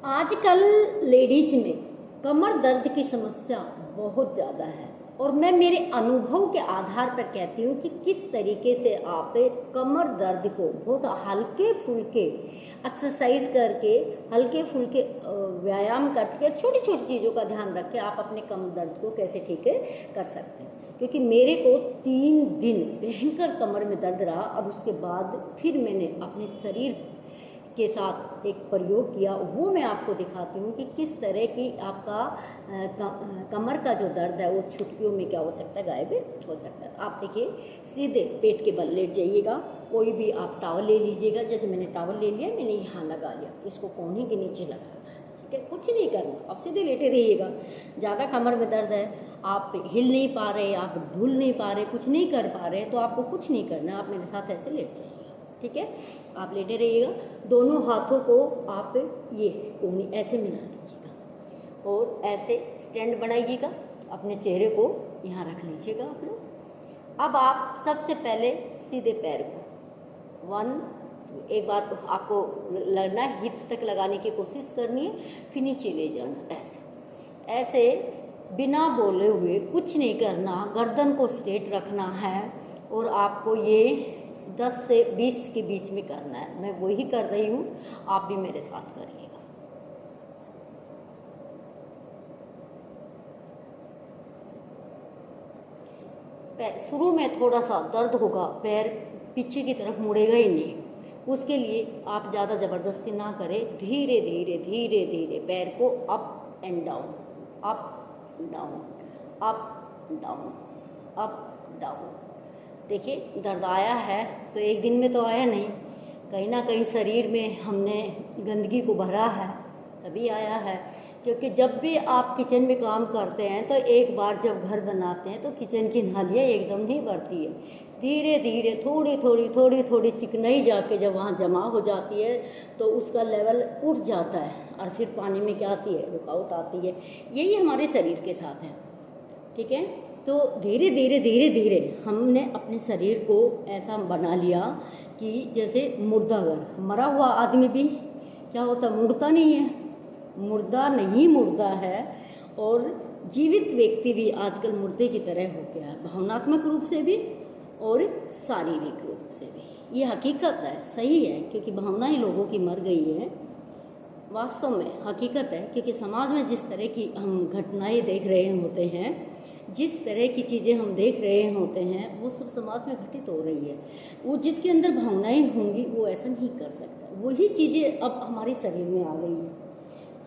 आजकल लेडीज में कमर दर्द की समस्या बहुत ज़्यादा है और मैं मेरे अनुभव के आधार पर कहती हूँ कि किस तरीके से आप कमर दर्द को बहुत हल्के फुल्के एक्सरसाइज करके, हल्के फुल्के व्यायाम करके, छोटी छोटी चीज़ों का ध्यान रख के आप अपने कमर दर्द को कैसे ठीक कर सकते हैं। क्योंकि मेरे को 3 दिन भयंकर कमर में दर्द रहा और उसके बाद फिर मैंने अपने शरीर के साथ एक प्रयोग किया, वो मैं आपको दिखाती हूँ कि किस तरह की आपका कमर का जो दर्द है वो चुटकियों में क्या हो सकता है, गायब हो सकता है। आप देखिए, सीधे पेट के बल लेट जाइएगा, कोई भी आप टॉवल ले लीजिएगा, जैसे मैंने टॉवल ले लिया, मैंने यहाँ लगा लिया, इसको कोहनी के नीचे लगाना है, ठीक है, कुछ नहीं करना, आप सीधे लेटे रहिएगा। ज़्यादा कमर में दर्द है, आप हिल नहीं पा रहे, आप ढुल नहीं पा रहे, कुछ नहीं कर पा रहे, तो आपको कुछ नहीं करना, आप मेरे साथ ऐसे लेट जाइएगा, ठीक है। आप लेटे रहिएगा, दोनों हाथों को आप ये कोहनी ऐसे मिला लीजिएगा और ऐसे स्टैंड बनाइएगा, अपने चेहरे को यहाँ रख लीजिएगा आप लोग। अब आप सबसे पहले सीधे पैर को एक बार आपको लगना है, हिप्स तक लगाने की कोशिश करनी है, फिर नीचे ले जाना, ऐसे ऐसे बिना बोले हुए कुछ नहीं करना, गर्दन को स्ट्रेट रखना है और आपको ये 10 से 20 के बीच में करना है। मैं वही कर रही हूँ, आप भी मेरे साथ करिएगा। शुरू में थोड़ा सा दर्द होगा, पैर पीछे की तरफ मुड़ेगा ही नहीं, उसके लिए आप ज़्यादा ज़बरदस्ती ना करें, धीरे धीरे धीरे धीरे पैर को up and down, up down, up down, up down. देखिए, दर्द आया है तो एक दिन में तो आया नहीं, कहीं ना कहीं शरीर में हमने गंदगी को भरा है, तभी आया है। क्योंकि जब भी आप किचन में काम करते हैं तो एक बार जब घर बनाते हैं तो किचन की नालियाँ एकदम नहीं भरती है, धीरे धीरे थोड़ी थोड़ी चिकनाई जाके जब वहाँ जमा हो जाती है तो उसका लेवल उठ जाता है और फिर पानी में क्या आती है, रुकावट आती है। यही हमारे शरीर के साथ है, ठीक है। तो धीरे धीरे धीरे धीरे हमने अपने शरीर को ऐसा बना लिया कि जैसे मुर्दागर, मरा हुआ आदमी भी क्या होता है, मुड़ता नहीं है, मुर्दा नहीं मुड़ता है, और जीवित व्यक्ति भी आजकल मुर्दे की तरह हो गया है, भावनात्मक रूप से भी और शारीरिक रूप से भी। ये हकीकत है, सही है, क्योंकि भावनाएं लोगों की मर गई है, वास्तव में हकीकत है। क्योंकि समाज में जिस तरह की हम घटनाएं देख रहे होते हैं, जिस तरह की चीज़ें हम देख रहे होते हैं, वो सब समाज में घटित हो रही है। वो जिसके अंदर भावनाएं होंगी वो ऐसा नहीं कर सकता। वही चीज़ें अब हमारे शरीर में आ गई हैं,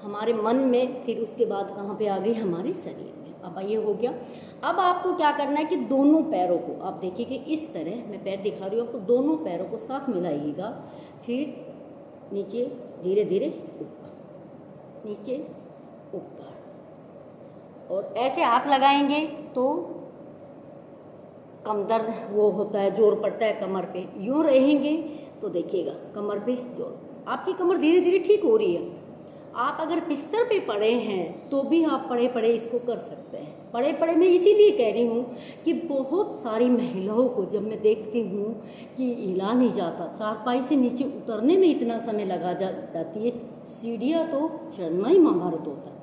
हमारे मन में, फिर उसके बाद कहाँ पे आ गई, हमारे शरीर में। अब ये हो गया। अब आपको क्या करना है कि दोनों पैरों को, आप देखिए कि इस तरह मैं पैर दिखा रही हूँ आपको, दोनों पैरों को साथ मिलाइएगा, फिर नीचे धीरे धीरे ऊपर, नीचे ऊपर, और ऐसे हाथ लगाएंगे तो कम दर्द वो होता है, जोर पड़ता है कमर पे। यूँ रहेंगे तो देखिएगा कमर पे जोर, आपकी कमर धीरे धीरे ठीक हो रही है। आप अगर बिस्तर पे पड़े हैं तो भी आप पड़े पड़े इसको कर सकते हैं। पड़े पड़े मैं इसीलिए कह रही हूँ कि बहुत सारी महिलाओं को जब मैं देखती हूँ कि हिला नहीं जाता, चारपाई से नीचे उतरने में इतना समय लगा जाती है, सीढ़ियाँ तो चढ़ना ही महाभारत होता है,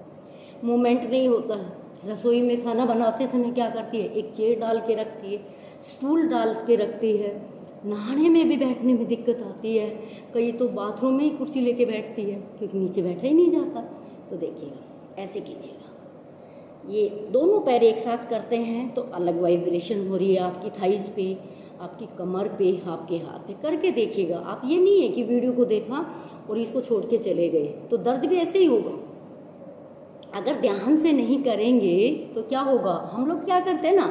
मूवमेंट नहीं होता है। रसोई में खाना बनाते समय क्या करती है, एक चेयर डाल के रखती है, स्टूल डाल के रखती है, नहाने में भी बैठने में दिक्कत आती है, कई तो बाथरूम में ही कुर्सी लेके बैठती है क्योंकि नीचे बैठा ही नहीं जाता। तो देखिएगा, ऐसे कीजिएगा, ये दोनों पैर एक साथ करते हैं तो अलग वाइब्रेशन हो रही है आपकी थाइस पे, आपकी कमर पे, आपके हाथ पे। करके देखिएगा आप, ये नहीं है कि वीडियो को देखा और इसको छोड़ के चले गए, तो दर्द भी ऐसे ही होगा। अगर ध्यान से नहीं करेंगे तो क्या होगा, हम लोग क्या करते हैं ना,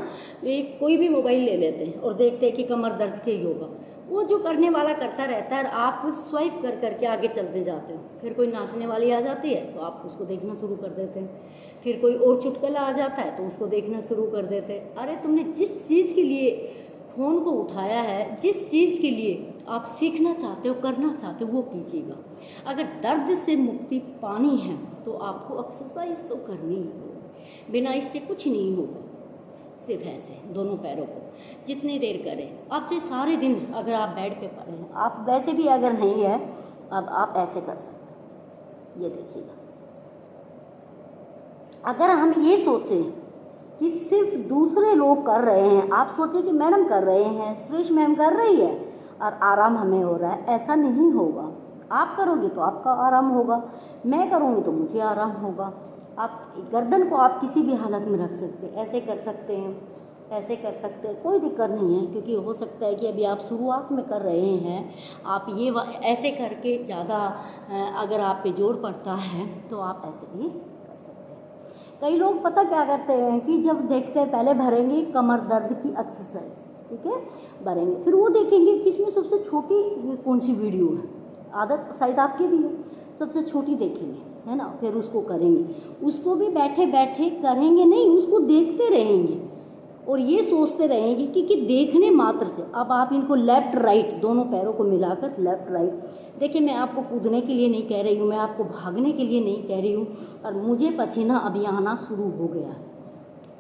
एक कोई भी मोबाइल ले लेते हैं और देखते हैं कि कमर दर्द के योगा, वो जो करने वाला करता रहता है, आप स्वाइप कर करके आगे चलते जाते हो। फिर कोई नाचने वाली आ जाती है तो आप उसको देखना शुरू कर देते हैं, फिर कोई और चुटकुला आ जाता है तो उसको देखना शुरू कर देते हैं। अरे तुमने जिस चीज़ के लिए फ़ोन को उठाया है, जिस चीज़ के लिए आप सीखना चाहते हो, करना चाहते हो, वो कीजिएगा। अगर दर्द से मुक्ति पानी है तो आपको एक्सरसाइज तो करनी ही होगी, बिना इससे कुछ नहीं होगा। सिर्फ ऐसे दोनों पैरों को जितनी देर करें आप, चाहे सारे दिन अगर आप बेड पे पड़े हैं, आप वैसे भी अगर नहीं है, अब आप ऐसे कर सकते हैं, ये देखिएगा। अगर हम ये सोचें कि सिर्फ दूसरे लोग कर रहे हैं, आप सोचें कि मैडम कर रहे हैं, सुरेश मैम कर रही है और आराम हमें हो रहा है, ऐसा नहीं होगा। आप करोगे तो आपका आराम होगा, मैं करूँगी तो मुझे आराम होगा। आप गर्दन को आप किसी भी हालत में रख सकते हैं, ऐसे कर सकते हैं, ऐसे कर सकते हैं, कोई दिक्कत नहीं है। क्योंकि हो सकता है कि अभी आप शुरुआत में कर रहे हैं, आप ये ऐसे करके ज़्यादा अगर आप पे जोर पड़ता है तो आप ऐसे भी कर सकते हैं। कई लोग पता क्या करते हैं कि जब देखते हैं पहले भरेंगे कमर दर्द की एक्सरसाइज, ठीक है, भरेंगे, फिर वो देखेंगे कि इसमें सबसे छोटी कौन सी वीडियो है, आदत शायद आपकी भी है, सबसे छोटी देखेंगे, है ना, फिर उसको करेंगे, उसको भी बैठे बैठे करेंगे नहीं, उसको देखते रहेंगे और ये सोचते रहेंगे कि देखने मात्र से। अब आप इनको लेफ़्ट राइट दोनों पैरों को मिलाकर लेफ़्ट राइट, देखिए मैं आपको कूदने के लिए नहीं कह रही हूँ, मैं आपको भागने के लिए नहीं कह रही हूँ, और मुझे पसीना अभी आना शुरू हो गया है,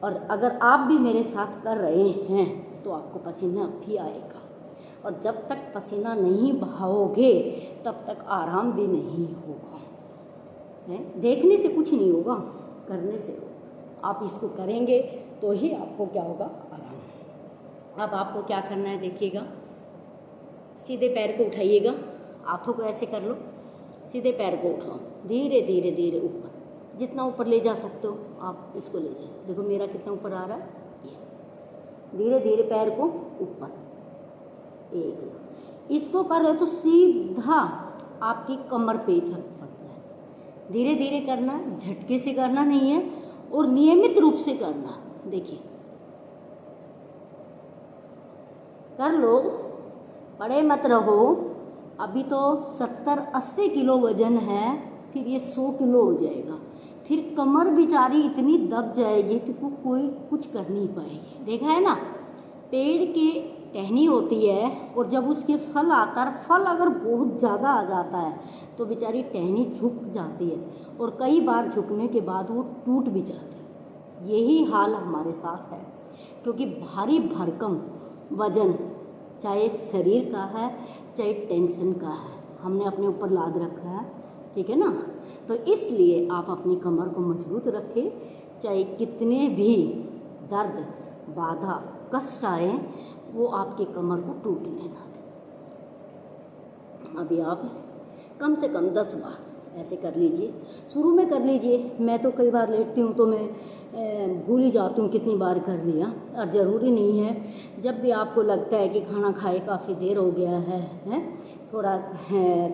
और अगर आप भी मेरे साथ कर रहे हैं तो आपको पसीना भी आएगा, और जब तक पसीना नहीं बहाओगे तब तक आराम भी नहीं होगा। देखने से कुछ नहीं होगा, करने से होगा। आप इसको करेंगे तो ही आपको क्या होगा, आराम। अब आपको क्या करना है देखिएगा, सीधे पैर को उठाइएगा, हाथों को ऐसे कर लो, सीधे पैर को उठाओ, धीरे धीरे धीरे ऊपर, जितना ऊपर ले जा सकते हो आप इसको ले जाए। देखो मेरा कितना ऊपर आ रहा है, ये धीरे धीरे पैर को ऊपर, एक इसको कर रहे तो सीधा आपकी कमर पे इफेक्ट पड़ता है। धीरे धीरे करना, झटके से करना नहीं है, और नियमित रूप से करना। देखिए कर लो, पड़े मत रहो। अभी तो 70-80 किलो वजन है, फिर ये 100 किलो हो जाएगा, फिर कमर बेचारी इतनी दब जाएगी तो कोई कुछ कर नहीं पाएगी। देखा है ना, पेड़ की टहनी होती है और जब उसके फल आता है, फल अगर बहुत ज़्यादा आ जाता है तो बेचारी टहनी झुक जाती है, और कई बार झुकने के बाद वो टूट भी जाती है। यही हाल हमारे साथ है, क्योंकि भारी भरकम वजन चाहे शरीर का है चाहे टेंशन का है, हमने अपने ऊपर लाद रखा है, ठीक है ना। तो इसलिए आप अपनी कमर को मजबूत रखें, चाहे कितने भी दर्द, बाधा, कष्ट आए, वो आपके कमर को टूटने ना दें। अभी आप कम से कम 10 बार ऐसे कर लीजिए, शुरू में कर लीजिए। मैं तो कई बार लेटती हूँ तो मैं भूल ही जाती हूँ कितनी बार कर लिया, और ज़रूरी नहीं है। जब भी आपको लगता है कि खाना खाए काफ़ी देर हो गया है, थोड़ा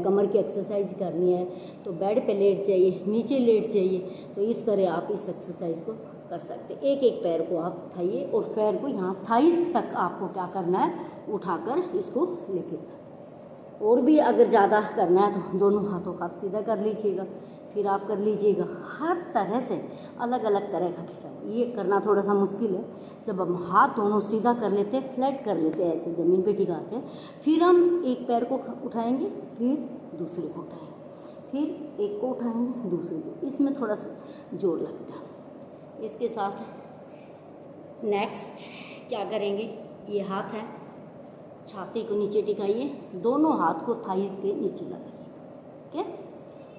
कमर की एक्सरसाइज करनी है, तो बेड पे लेट जाइए, नीचे लेट जाइए, तो इस तरह आप इस एक्सरसाइज को कर सकते। एक एक पैर को आप उठाइए और पैर को यहाँ थाइस तक आपको क्या करना है, उठाकर इसको लेके, और भी अगर ज़्यादा करना है तो दोनों हाथों का आप सीधा कर लीजिएगा, फिर आप कर लीजिएगा। हर तरह से अलग अलग तरह का खिंचाव, ये करना थोड़ा सा मुश्किल है। जब हम हाथ दोनों सीधा कर लेते हैं, फ्लैट कर लेते हैं, ऐसे ज़मीन पे टिका के, फिर हम एक पैर को उठाएंगे, फिर दूसरे को उठाएंगे, फिर एक को उठाएंगे, दूसरे को, इसमें थोड़ा सा जोर लगता है। इसके साथ नेक्स्ट क्या करेंगे, ये हाथ है, छाती को नीचे टिकाइए, दोनों हाथ को थाइस के नीचे लगाइए, ठीक है।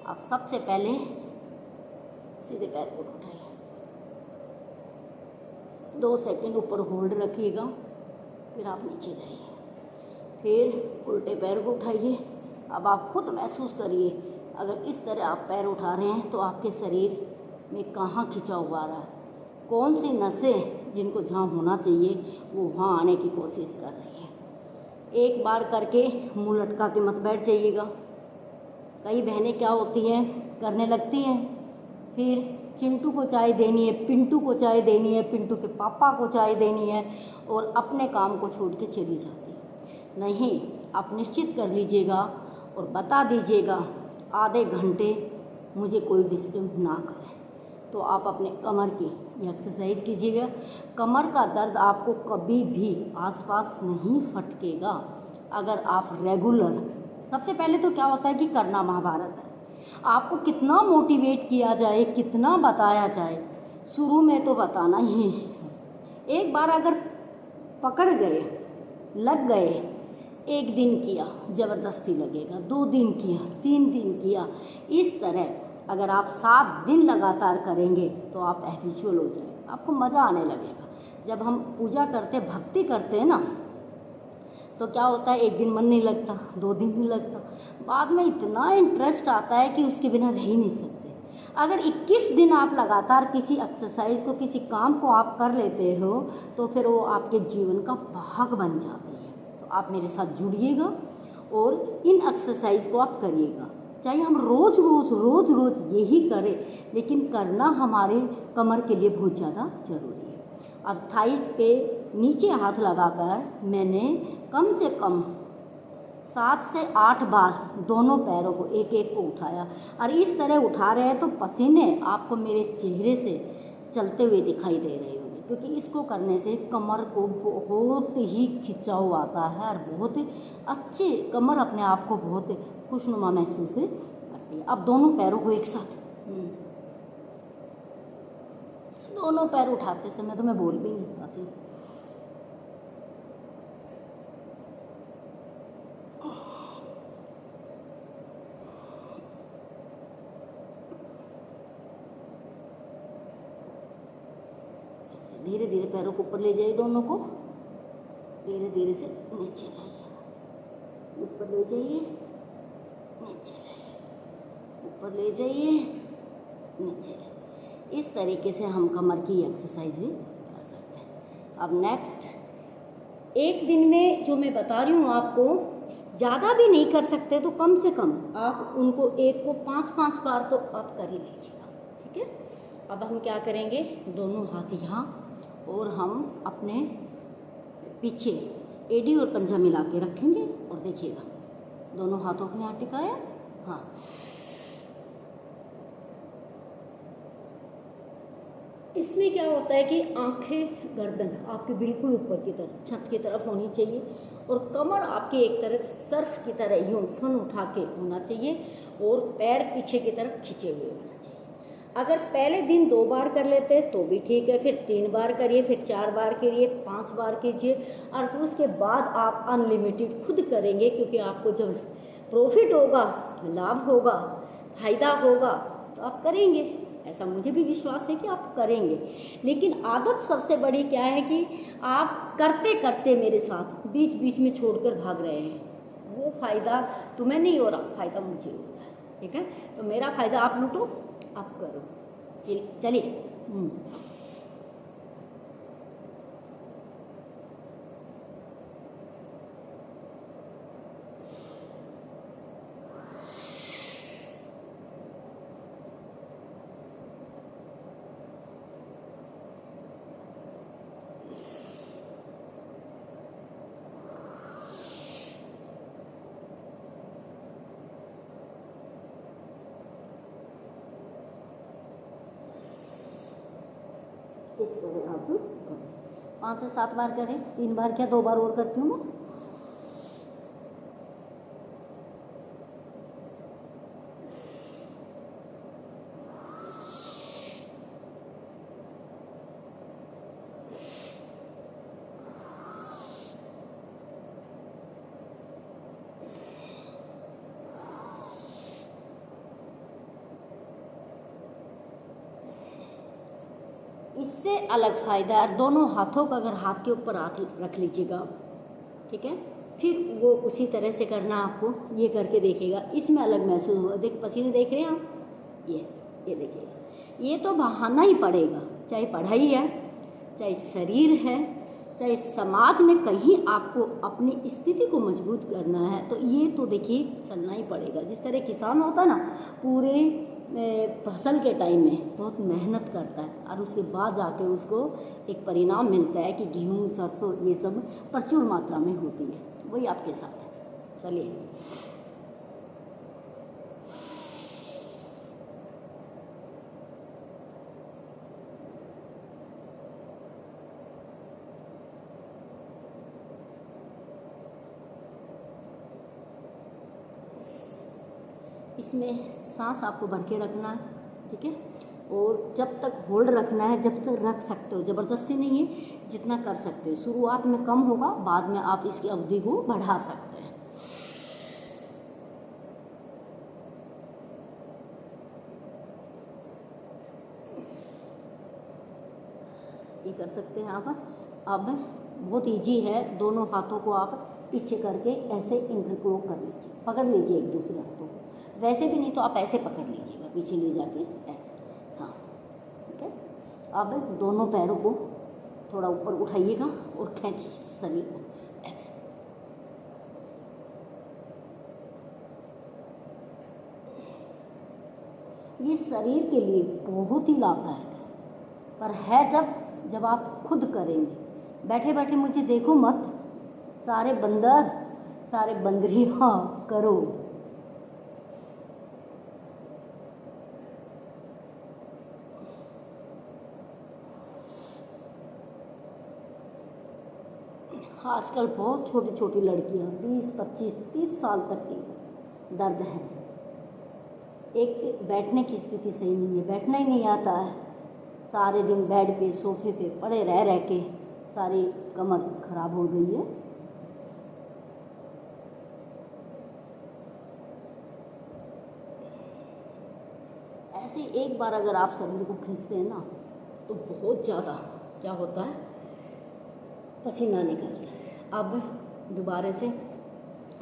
अब सबसे पहले सीधे पैर को उठाइए, 2 सेकंड ऊपर होल्ड रखिएगा, फिर आप नीचे जाइए, फिर उल्टे पैर को उठाइए। अब आप खुद महसूस करिए, अगर इस तरह आप पैर उठा रहे हैं तो आपके शरीर में कहाँ खिंचाव आ रहा है, कौन सी नसें जिनको जहाँ होना चाहिए वो वहाँ आने की कोशिश कर रही है। एक बार करके मुंह लटका के मत बैठ जाइएगा। कई बहनें क्या होती हैं, करने लगती हैं, फिर चिंटू को चाय देनी है, पिंटू को चाय देनी है, पिंटू के पापा को चाय देनी है, और अपने काम को छोड़ के चली जाती है। नहीं, आप निश्चित कर लीजिएगा और बता दीजिएगा आधे घंटे मुझे कोई डिस्टर्ब ना करे, तो आप अपने कमर की एक्सरसाइज कीजिएगा। कमर का दर्द आपको कभी भी आसपास नहीं फटकेगा अगर आप रेगुलर। सबसे पहले तो क्या होता है कि करना महाभारत है, आपको कितना मोटिवेट किया जाए, कितना बताया जाए, शुरू में तो बताना ही है। एक बार अगर पकड़ गए, लग गए, 1 दिन किया ज़बरदस्ती लगेगा, 2 दिन किया, 3 दिन किया, इस तरह अगर आप 7 दिन लगातार करेंगे तो आप हैबिचुअल हो जाएंगे, आपको मज़ा आने लगेगा। जब हम पूजा करते भक्ति करते हैं ना, तो क्या होता है, एक दिन मन नहीं लगता, 2 दिन नहीं लगता, बाद में इतना इंटरेस्ट आता है कि उसके बिना रह ही नहीं सकते। अगर 21 दिन आप लगातार किसी एक्सरसाइज को, किसी काम को आप कर लेते हो, तो फिर वो आपके जीवन का भाग बन जाती है। तो आप मेरे साथ जुड़िएगा और इन एक्सरसाइज को आप करिएगा। चाहे हम रोज़ रोज़ यही करें, लेकिन करना हमारे कमर के लिए बहुत ज़्यादा ज़रूरी है। अब थाइज पे नीचे हाथ लगाकर मैंने कम से कम 7 से 8 बार दोनों पैरों को एक एक को उठाया, और इस तरह उठा रहे हैं तो पसीने आपको मेरे चेहरे से चलते हुए दिखाई दे रहे होंगे, क्योंकि इसको करने से कमर को बहुत ही खिंचाव आता है और बहुत ही अच्छे, कमर अपने आप को बहुत खुशनुमा महसूस करती है। अब दोनों पैरों को एक साथ, दोनों पैर उठाते समय तो मैं बोल भी नहीं पाती। धीरे धीरे पैरों को ऊपर ले जाइए, दोनों को धीरे धीरे से नीचे लाइए, ऊपर ले जाइए, नीचे लाइए, ऊपर ले जाइए, नीचे लाइए। इस तरीके से हम कमर की एक्सरसाइज भी कर सकते हैं। अब नेक्स्ट, एक दिन में जो मैं बता रही हूँ आपको, ज़्यादा भी नहीं कर सकते तो कम से कम आप उनको एक को 5-5 बार तो आप कर ही लीजिएगा, ठीक है। अब हम क्या करेंगे, दोनों हाथ यहाँ और हम अपने पीछे एड़ी और पंजा मिला के रखेंगे और देखिएगा, दोनों हाथों को यहाँ टिकाया, हाँ। इसमें क्या होता है कि आंखें, गर्दन आपके बिल्कुल ऊपर की तरफ, छत की तरफ होनी चाहिए, और कमर आपके एक तरफ सर्फ की तरह यूँ फन उठा के होना चाहिए, और पैर पीछे की तरफ खींचे हुए होना चाहिए। अगर पहले दिन 2 बार कर लेते हैं तो भी ठीक है, फिर 3 बार करिए, फिर 4 बार करिए, 5 बार कीजिए, और फिर उसके बाद आप अनलिमिटेड खुद करेंगे, क्योंकि आपको जब प्रॉफिट होगा, लाभ होगा, फायदा होगा तो आप करेंगे। ऐसा मुझे भी विश्वास है कि आप करेंगे। लेकिन आदत सबसे बड़ी क्या है कि आप करते करते मेरे साथ बीच बीच में छोड़कर भाग रहे हैं, वो फ़ायदा तुम्हें नहीं हो रहा, फ़ायदा मुझे हो रहा है, ठीक है। तो मेरा फ़ायदा आप लूटो, आप करो, चलिए। इस तरह आप 5 से 7 बार करें, 3 बार क्या 2 बार और करती हूँ मैं। इससे अलग फ़ायदा है, दोनों हाथों का अगर हाथ के ऊपर हाथ रख लीजिएगा, ठीक है, फिर वो उसी तरह से करना, आपको ये करके देखिएगा, इसमें अलग महसूस होगा। देख, पसीने देख रहे हैं आप, ये देखिएगा, ये तो बहाना ही पड़ेगा, चाहे पढ़ाई है, चाहे शरीर है, चाहे समाज में कहीं आपको अपनी स्थिति को मजबूत करना है, तो ये तो देखिए चलना ही पड़ेगा। जिस तरह किसान होता है ना, पूरे फसल के टाइम में बहुत मेहनत करता है, और उसके बाद जाके उसको एक परिणाम मिलता है कि गेहूँ, सरसों ये सब प्रचुर मात्रा में होती है, वही आपके साथ है। चलिए, इसमें सांस आपको भर के रखना है, ठीक है, और जब तक होल्ड रखना है, जब तक रख सकते हो, ज़बरदस्ती नहीं है, जितना कर सकते हो। शुरुआत में कम होगा, बाद में आप इसकी अवधि को बढ़ा सकते हैं। ये कर सकते हैं आप। अब बहुत इजी है, दोनों हाथों को आप पीछे करके ऐसे इंटरक्लोक कर लीजिए, पकड़ लीजिए एक दूसरे हाथों को। वैसे भी नहीं तो आप ऐसे पकड़ लीजिएगा, पीछे ले जाके ऐसे। हाँ ठीक है। अब दोनों पैरों को थोड़ा ऊपर उठाइएगा और खींचिए शरीर को ऐसे। ये शरीर के लिए बहुत ही लाभदायक है, पर है जब आप खुद करेंगे। बैठे बैठे मुझे देखो मत, सारे बंदर सारे बंदरियाँ करो। आजकल बहुत छोटी छोटी लड़कियाँ 20, 25, 30 साल तक की दर्द है। एक बैठने की स्थिति सही नहीं है, बैठना ही नहीं आता है, सारे दिन बेड पे सोफे पे पड़े रह के सारी कमर खराब हो गई है। ऐसे एक बार अगर आप शरीर को खींचते हैं ना तो बहुत ज़्यादा क्या होता है, पसीना निकलता है। अब दोबारा से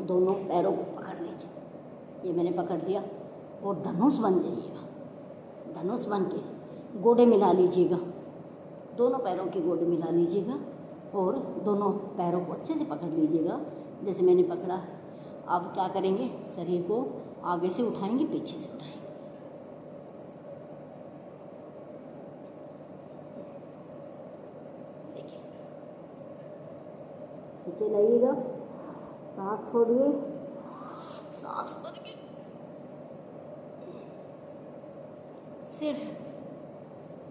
दोनों पैरों को पकड़ लीजिए, ये मैंने पकड़ लिया, और धनुष बन जाइएगा। धनुष बन के गोडे मिला लीजिएगा, दोनों पैरों के गोडे मिला लीजिएगा और दोनों पैरों को अच्छे से पकड़ लीजिएगा जैसे मैंने पकड़ा है। अब क्या करेंगे, शरीर को आगे से उठाएंगे, पीछे से उठाएंगे। देखिए, पीछे लाइएगा, सांस छोड़िए, सांस भरिए। सिर्फ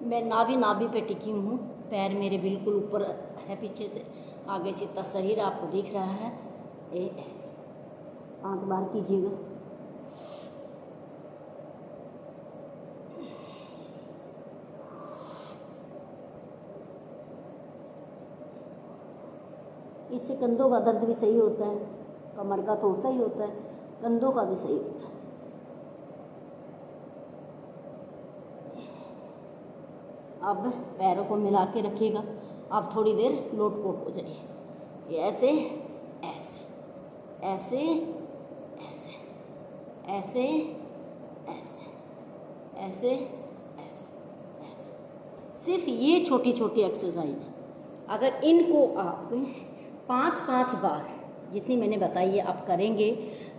मैं नाभि पे टिकी हूँ, पैर मेरे बिल्कुल ऊपर है, पीछे से आगे से इतना शरीर आपको दिख रहा है। ऐसे 5 बार कीजिएगा। इससे कंधों का दर्द भी सही होता है, कमर का तो होता ही होता है, कंधों का भी सही होता है। अब पैरों को मिला के रखिएगा। आप थोड़ी देर लोटपोट हो जाइए, ये ऐसे ऐसे ऐसे ऐसे ऐसे ऐसे ऐसे ऐसे। सिर्फ ये छोटी छोटी एक्सरसाइज है, अगर इनको आप 5-5 बार जितनी मैंने बताई है आप करेंगे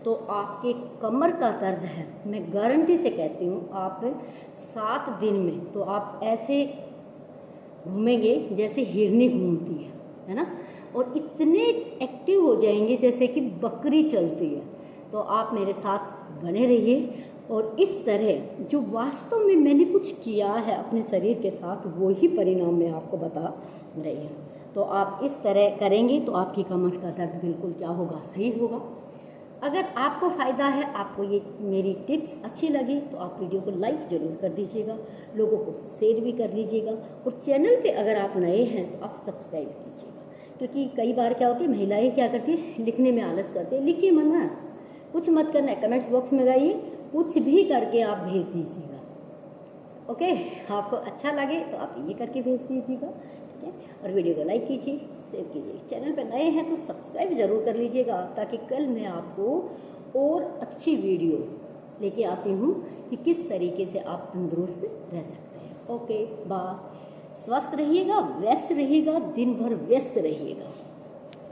तो आपके कमर का दर्द है, मैं गारंटी से कहती हूँ, आप 7 दिन में तो आप ऐसे घूमेंगे जैसे हिरनी घूमती है ना, और इतने एक्टिव हो जाएंगे जैसे कि बकरी चलती है। तो आप मेरे साथ बने रहिए, और इस तरह जो वास्तव में मैंने कुछ किया है अपने शरीर के साथ, वही परिणाम मैं आपको बता रही हूँ। तो आप इस तरह करेंगे तो आपकी कमर का दर्द बिल्कुल क्या होगा, सही होगा। अगर आपको फ़ायदा है, आपको ये मेरी टिप्स अच्छी लगी तो आप वीडियो को लाइक ज़रूर कर दीजिएगा, लोगों को शेयर भी कर लीजिएगा, और चैनल पे अगर आप नए हैं तो आप सब्सक्राइब कीजिएगा। क्योंकि कई बार क्या होती है, महिलाएं क्या करती है, लिखने में आलस करती है। लिखिए मना, कुछ मत करना है, कमेंट्स बॉक्स में गाइए, कुछ भी करके आप भेज दीजिएगा। ओके, आपको अच्छा लगे तो आप ये करके भेज दीजिएगा, ठीक है। और वीडियो को लाइक कीजिए, शेयर कीजिए। चैनल पर नए हैं तो सब्सक्राइब ज़रूर कर लीजिएगा, ताकि कल मैं आपको और अच्छी वीडियो लेके आती हूँ कि किस तरीके से आप तंदुरुस्त रह सकते हैं। Okay, bye. स्वस्थ रहिएगा, व्यस्त रहिएगा, दिन भर व्यस्त रहिएगा।